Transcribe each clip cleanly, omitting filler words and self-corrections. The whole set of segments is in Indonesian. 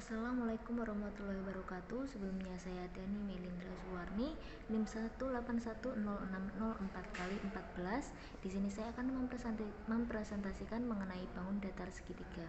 Assalamualaikum warahmatullahi wabarakatuh. Sebelumnya saya Dani Melindra Suwarni, NIM 1810604 kali 14. Di sini saya akan mempresentasikan mengenai bangun datar segitiga.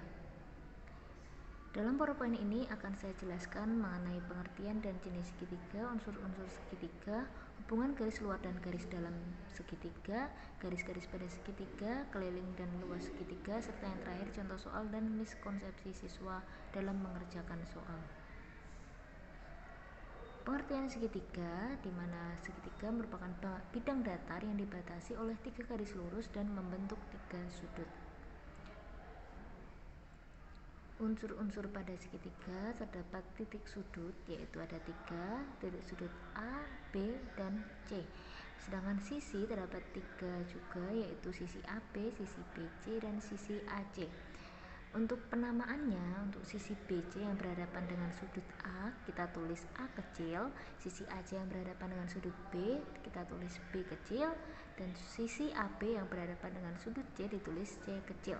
Dalam PowerPoint ini akan saya jelaskan mengenai pengertian dan jenis segitiga, unsur-unsur segitiga, hubungan garis luar dan garis dalam segitiga, garis-garis pada segitiga, keliling dan luas segitiga, serta yang terakhir contoh soal dan miskonsepsi siswa dalam mengerjakan soal. Pengertian segitiga, di mana segitiga merupakan bidang datar yang dibatasi oleh 3 garis lurus dan membentuk 3 sudut. Unsur-unsur pada segitiga terdapat titik sudut, yaitu ada 3 titik sudut A, B, dan C. Sedangkan sisi terdapat 3 juga, yaitu sisi AB, sisi BC, dan sisi AC. Untuk penamaannya, untuk sisi BC yang berhadapan dengan sudut A, kita tulis A kecil, sisi AC yang berhadapan dengan sudut B, kita tulis B kecil, dan sisi AB yang berhadapan dengan sudut C ditulis C kecil.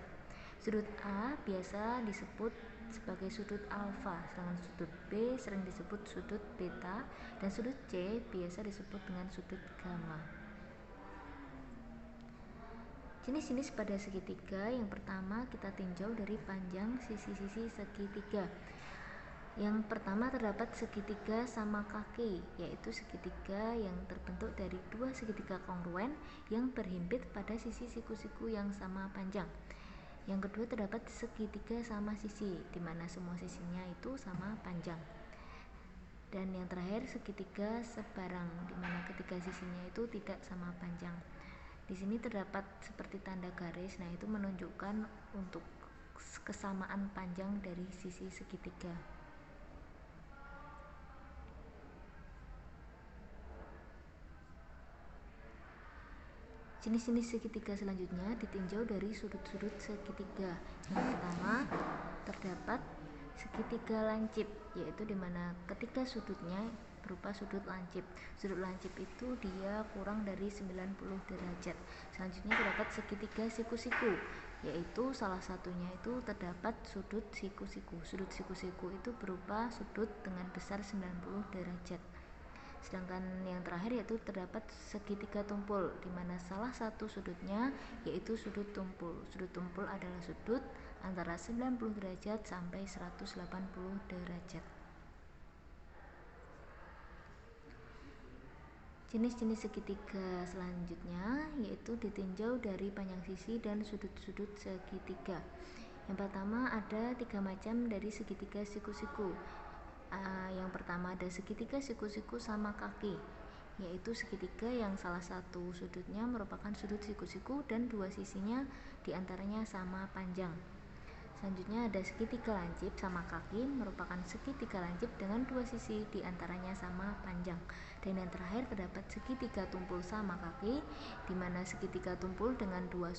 Sudut A biasa disebut sebagai sudut alfa, sedangkan sudut B sering disebut sudut beta, dan sudut C biasa disebut dengan sudut gamma. Jenis-jenis pada segitiga, yang pertama kita tinjau dari panjang sisi-sisi segitiga. Yang pertama terdapat segitiga sama kaki, yaitu segitiga yang terbentuk dari 2 segitiga kongruen yang berhimpit pada sisi siku-siku yang sama panjang. Yang kedua terdapat segitiga sama sisi, di mana semua sisinya itu sama panjang. Dan yang terakhir segitiga sebarang, di mana ketiga sisinya itu tidak sama panjang. Di sini terdapat seperti tanda garis, nah itu menunjukkan untuk kesamaan panjang dari sisi segitiga. Jenis-jenis segitiga selanjutnya ditinjau dari sudut-sudut segitiga. Yang pertama terdapat segitiga lancip, yaitu dimana ketiga sudutnya berupa sudut lancip. Sudut lancip itu dia kurang dari 90 derajat. Selanjutnya terdapat segitiga siku-siku, yaitu salah satunya itu terdapat sudut siku-siku. Sudut siku-siku itu berupa sudut dengan besar 90 derajat. Sedangkan yang terakhir yaitu terdapat segitiga tumpul, di mana salah satu sudutnya yaitu sudut tumpul. Sudut tumpul adalah sudut antara 90 derajat sampai 180 derajat. Jenis-jenis segitiga selanjutnya yaitu ditinjau dari panjang sisi dan sudut-sudut segitiga. Yang pertama ada 3 macam dari segitiga siku-siku. Yang pertama ada segitiga siku-siku sama kaki, yaitu segitiga yang salah satu sudutnya merupakan sudut siku-siku dan 2 sisinya diantaranya sama panjang. Selanjutnya ada segitiga lancip sama kaki, merupakan segitiga lancip dengan 2 sisi diantaranya sama panjang. Dan yang terakhir terdapat segitiga tumpul sama kaki, di mana segitiga tumpul dengan 2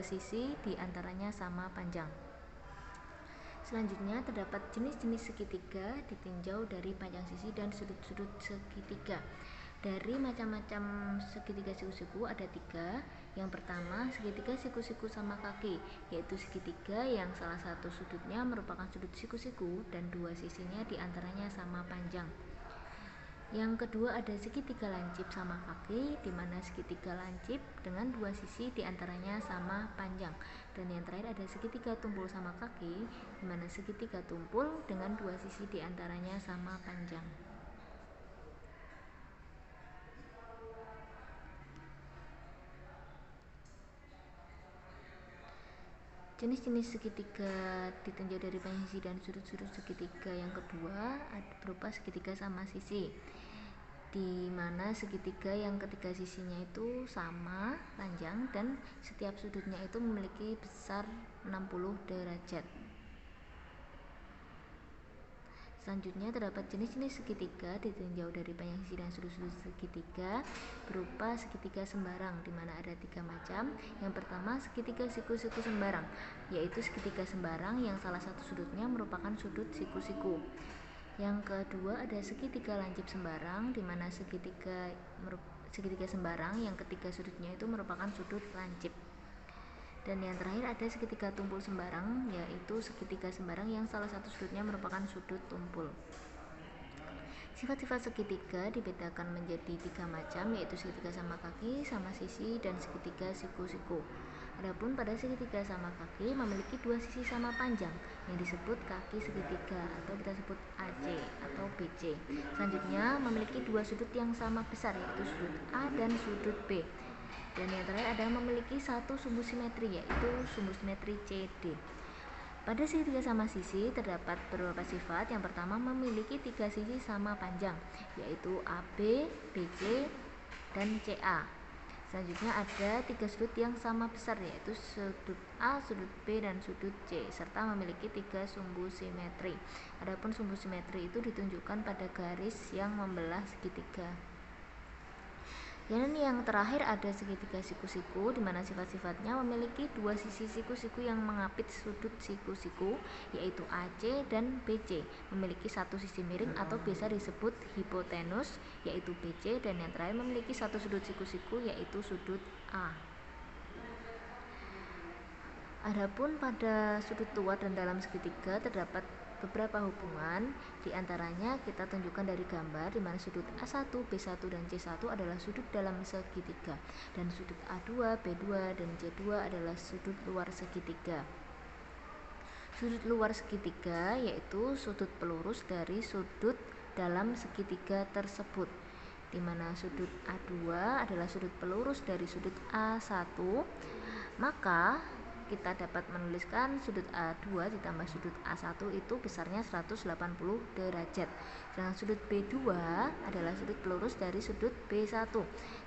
sisi diantaranya sama panjang. Selanjutnya terdapat jenis-jenis segitiga ditinjau dari panjang sisi dan sudut-sudut segitiga. Dari macam-macam segitiga siku-siku ada 3. Yang pertama segitiga siku-siku sama kaki, yaitu segitiga yang salah satu sudutnya merupakan sudut siku-siku dan 2 sisinya diantaranya sama panjang. Yang kedua ada segitiga lancip sama kaki, di mana segitiga lancip dengan 2 sisi diantaranya sama panjang. Dan yang terakhir ada segitiga tumpul sama kaki, di mana segitiga tumpul dengan 2 sisi diantaranya sama panjang. Jenis-jenis segitiga ditinjau dari panjang sisi dan sudut-sudut segitiga. Yang kedua berupa segitiga sama sisi, di mana segitiga yang ketiga sisinya itu sama panjang dan setiap sudutnya itu memiliki besar 60 derajat. Selanjutnya terdapat jenis-jenis segitiga ditinjau dari panjang sisi dan sudut-sudut segitiga berupa segitiga sembarang, di mana ada 3 macam. Yang pertama segitiga siku-siku sembarang, yaitu segitiga sembarang yang salah satu sudutnya merupakan sudut siku-siku. Yang kedua ada segitiga lancip sembarang, di mana segitiga sembarang yang ketiga sudutnya itu merupakan sudut lancip. Dan yang terakhir ada segitiga tumpul sembarang, yaitu segitiga sembarang yang salah satu sudutnya merupakan sudut tumpul. Sifat-sifat segitiga dibedakan menjadi 3 macam, yaitu segitiga sama kaki, sama sisi, dan segitiga siku-siku. Adapun pada segitiga sama kaki memiliki 2 sisi sama panjang yang disebut kaki segitiga atau kita sebut AC atau BC. Selanjutnya memiliki 2 sudut yang sama besar, yaitu sudut A dan sudut B. Dan yang terakhir ada memiliki 1 sumbu simetri, yaitu sumbu simetri CD. Pada segitiga sama sisi terdapat beberapa sifat. Yang pertama memiliki 3 sisi sama panjang, yaitu AB, BC, dan CA. Selanjutnya ada 3 sudut yang sama besar, yaitu sudut A, sudut B, dan sudut C, serta memiliki 3 sumbu simetri. Adapun sumbu simetri itu ditunjukkan pada garis yang membelah segitiga. Dan yang terakhir ada segitiga siku-siku, di mana sifat-sifatnya memiliki 2 sisi siku-siku yang mengapit sudut siku-siku, yaitu AC dan BC, memiliki 1 sisi miring atau biasa disebut hipotenus, yaitu BC, dan yang terakhir memiliki 1 sudut siku-siku, yaitu sudut A. Adapun pada sudut luar dan dalam segitiga terdapat beberapa hubungan, diantaranya kita tunjukkan dari gambar, di mana sudut A1, B1, dan C1 adalah sudut dalam segitiga, dan sudut A2, B2, dan C2 adalah sudut luar segitiga. Sudut luar segitiga yaitu sudut pelurus dari sudut dalam segitiga tersebut, di mana sudut A2 adalah sudut pelurus dari sudut A1, maka kita dapat menuliskan sudut A2 ditambah sudut A1 itu besarnya 180 derajat. Sedangkan sudut B2 adalah sudut pelurus dari sudut B1,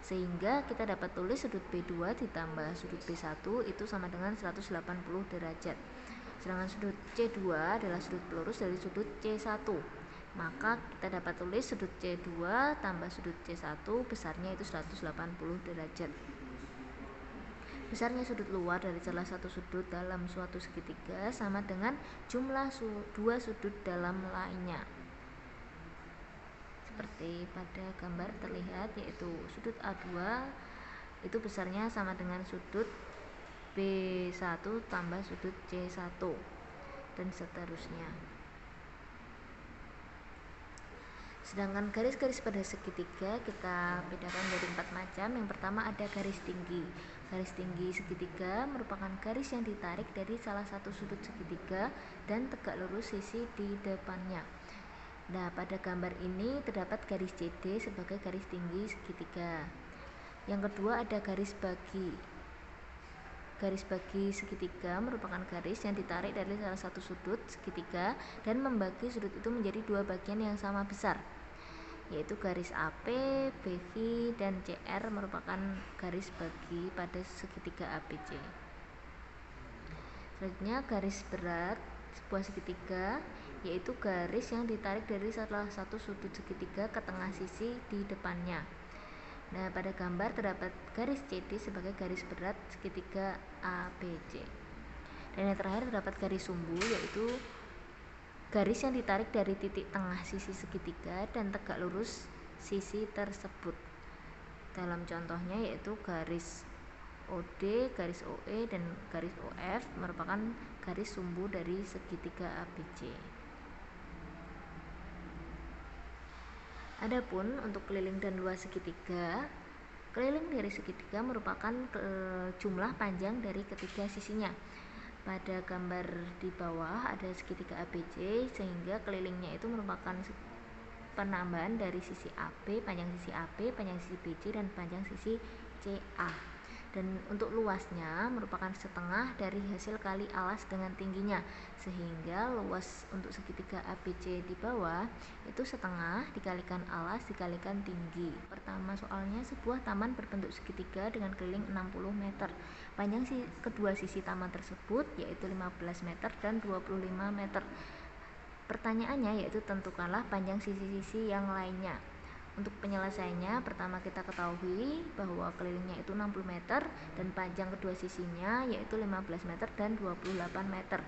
sehingga kita dapat tulis sudut B2 ditambah sudut B1 itu sama dengan 180 derajat. Sedangkan sudut C2 adalah sudut pelurus dari sudut C1, maka kita dapat tulis sudut C2 tambah sudut C1 besarnya itu 180 derajat. Besarnya sudut luar dari salah satu sudut dalam suatu segitiga sama dengan jumlah 2 sudut dalam lainnya. Seperti pada gambar terlihat, yaitu sudut A2 itu besarnya sama dengan sudut B1 tambah sudut C1 dan seterusnya. Sedangkan garis-garis pada segitiga kita bedakan menjadi 4 macam. Yang pertama ada garis tinggi. Garis tinggi segitiga merupakan garis yang ditarik dari salah satu sudut segitiga dan tegak lurus sisi di depannya. Nah, pada gambar ini terdapat garis CD sebagai garis tinggi segitiga. Yang kedua ada garis bagi. Garis bagi segitiga merupakan garis yang ditarik dari salah satu sudut segitiga dan membagi sudut itu menjadi 2 bagian yang sama besar, yaitu garis AP, BQ, dan CR merupakan garis bagi pada segitiga ABC. Selanjutnya garis berat sebuah segitiga, yaitu garis yang ditarik dari salah satu sudut segitiga ke tengah sisi di depannya. Nah, pada gambar terdapat garis CD sebagai garis berat segitiga ABC. Dan yang terakhir terdapat garis sumbu, yaitu garis yang ditarik dari titik tengah sisi segitiga dan tegak lurus sisi tersebut. Dalam contohnya yaitu garis OD, garis OE, dan garis OF merupakan garis sumbu dari segitiga ABC. Adapun untuk keliling dan luas segitiga, keliling dari segitiga merupakan jumlah panjang dari ketiga sisinya. Pada gambar di bawah ada segitiga ABC, sehingga kelilingnya itu merupakan penambahan dari sisi AB, panjang sisi AB, panjang sisi BC, dan panjang sisi CA. Dan untuk luasnya merupakan setengah dari hasil kali alas dengan tingginya, sehingga luas untuk segitiga ABC di bawah itu setengah dikalikan alas dikalikan tinggi. Pertama soalnya, sebuah taman berbentuk segitiga dengan keliling 60 meter. Panjang kedua sisi taman tersebut yaitu 15 meter dan 25 meter. Pertanyaannya yaitu tentukanlah panjang sisi-sisi yang lainnya. Untuk penyelesaiannya, pertama kita ketahui bahwa kelilingnya itu 60 meter dan panjang kedua sisinya yaitu 15 meter dan 28 meter.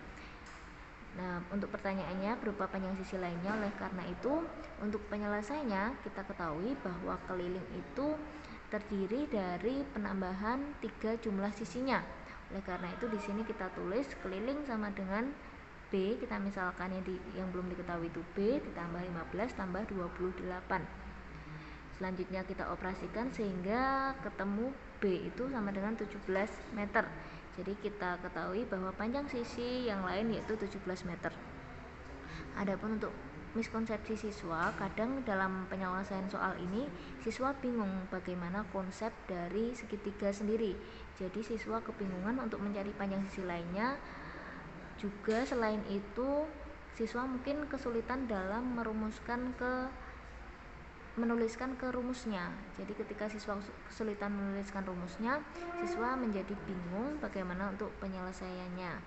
Nah, untuk pertanyaannya berupa panjang sisi lainnya, oleh karena itu untuk penyelesaiannya kita ketahui bahwa keliling itu terdiri dari penambahan 3 jumlah sisinya. Oleh karena itu di sini kita tulis keliling sama dengan B, kita misalkan yang belum diketahui itu B ditambah 15 tambah 28. Selanjutnya kita operasikan sehingga ketemu B itu sama dengan 17 meter. Jadi kita ketahui bahwa panjang sisi yang lain yaitu 17 meter. Adapun untuk miskonsepsi siswa, kadang dalam penyelesaian soal ini siswa bingung bagaimana konsep dari segitiga sendiri. Jadi siswa kebingungan untuk mencari panjang sisi lainnya. Juga selain itu siswa mungkin kesulitan dalam menuliskan ke rumusnya. Jadi ketika siswa kesulitan menuliskan rumusnya, siswa menjadi bingung bagaimana untuk penyelesaiannya.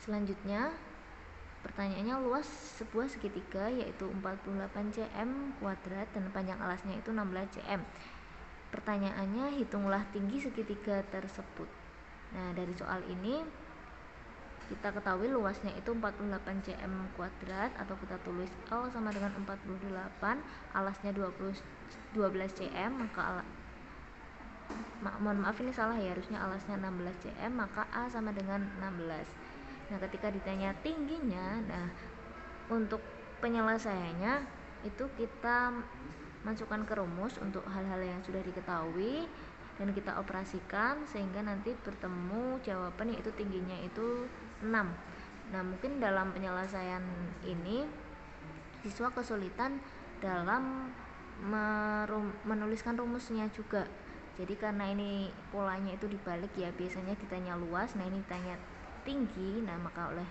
Selanjutnya, pertanyaannya luas sebuah segitiga yaitu 48 cm kuadrat dan panjang alasnya itu 16 cm. Pertanyaannya, hitunglah tinggi segitiga tersebut. Nah, dari soal ini kita ketahui luasnya itu 48 cm kuadrat, atau kita tulis L sama dengan 48, alasnya 12 cm, maka mohon maaf ini salah ya, harusnya alasnya 16 cm, maka A sama dengan 16. Nah, ketika ditanya tingginya, nah untuk penyelesaiannya itu kita masukkan ke rumus untuk hal-hal yang sudah diketahui dan kita operasikan sehingga nanti bertemu jawaban yaitu tingginya itu 6. Nah, mungkin dalam penyelesaian ini siswa kesulitan dalam menuliskan rumusnya juga. Jadi karena ini polanya itu dibalik ya, biasanya ditanya luas, nah ini ditanya tinggi. Nah, maka oleh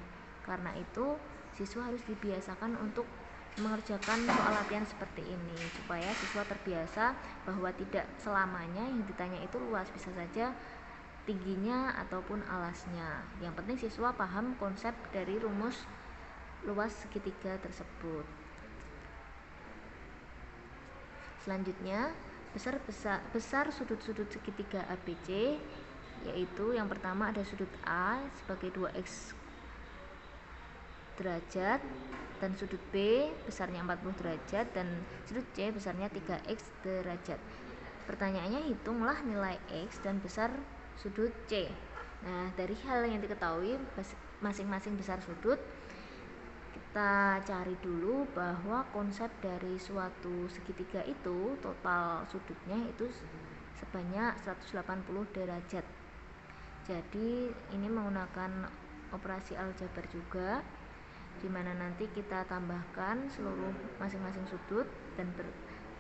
karena itu siswa harus dibiasakan untuk mengerjakan soal latihan seperti ini supaya siswa terbiasa bahwa tidak selamanya yang ditanya itu luas, bisa saja tingginya ataupun alasnya. Yang penting siswa paham konsep dari rumus luas segitiga tersebut. Selanjutnya, besar sudut-sudut segitiga ABC, yaitu yang pertama ada sudut A sebagai 2x derajat dan sudut B besarnya 40 derajat dan sudut C besarnya 3x derajat. Pertanyaannya, hitunglah nilai X dan besar sudut C. Nah, dari hal yang diketahui masing-masing besar sudut, kita cari dulu bahwa konsep dari suatu segitiga itu total sudutnya itu sebanyak 180 derajat. Jadi ini menggunakan operasi aljabar juga, di mana nanti kita tambahkan seluruh masing-masing sudut dan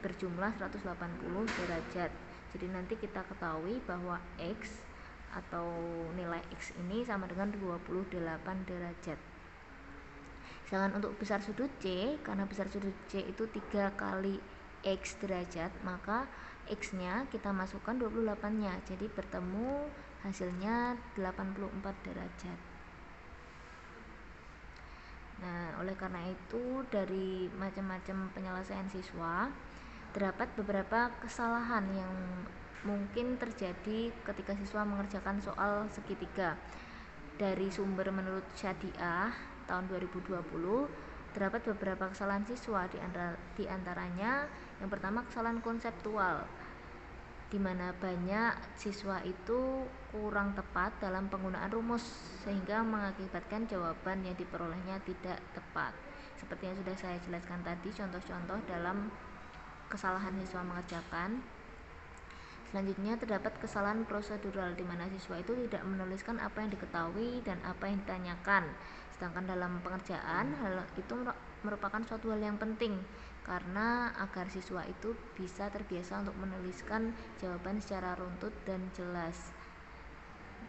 berjumlah 180 derajat. Jadi nanti kita ketahui bahwa X atau nilai X ini sama dengan 28 derajat. Sedangkan untuk besar sudut C, karena besar sudut C itu 3 kali X derajat, maka X-nya kita masukkan 28-nya. Jadi bertemu hasilnya 84 derajat. Nah, oleh karena itu dari macam-macam penyelesaian siswa terdapat beberapa kesalahan yang mungkin terjadi ketika siswa mengerjakan soal segitiga. Dari sumber menurut Syadiah tahun 2020 terdapat beberapa kesalahan siswa, di antaranya yang pertama kesalahan konseptual, di mana banyak siswa itu kurang tepat dalam penggunaan rumus sehingga mengakibatkan jawaban yang diperolehnya tidak tepat. Seperti yang sudah saya jelaskan tadi, contoh-contoh dalam kesalahan siswa mengerjakan. Selanjutnya terdapat kesalahan prosedural, di mana siswa itu tidak menuliskan apa yang diketahui dan apa yang ditanyakan. Sedangkan dalam pengerjaan hal itu merupakan suatu hal yang penting karena agar siswa itu bisa terbiasa untuk menuliskan jawaban secara runtut dan jelas.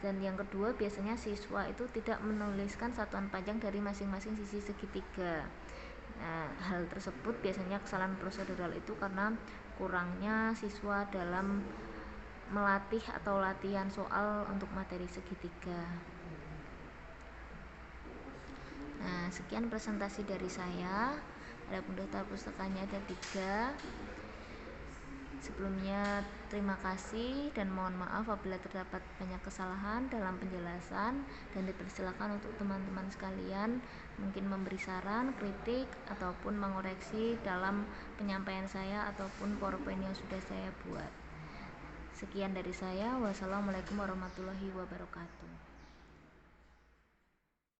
Dan yang kedua, biasanya siswa itu tidak menuliskan satuan panjang dari masing-masing sisi segitiga. Nah, hal tersebut biasanya kesalahan prosedural itu karena kurangnya siswa dalam melatih atau latihan soal untuk materi segitiga. Nah, sekian presentasi dari saya. Adapun daftar pustakanya ada 3. Sebelumnya terima kasih dan mohon maaf apabila terdapat banyak kesalahan dalam penjelasan, dan dipersilakan untuk teman-teman sekalian mungkin memberi saran, kritik ataupun mengoreksi dalam penyampaian saya ataupun PowerPoint yang sudah saya buat. Sekian dari saya. Wassalamualaikum warahmatullahi wabarakatuh.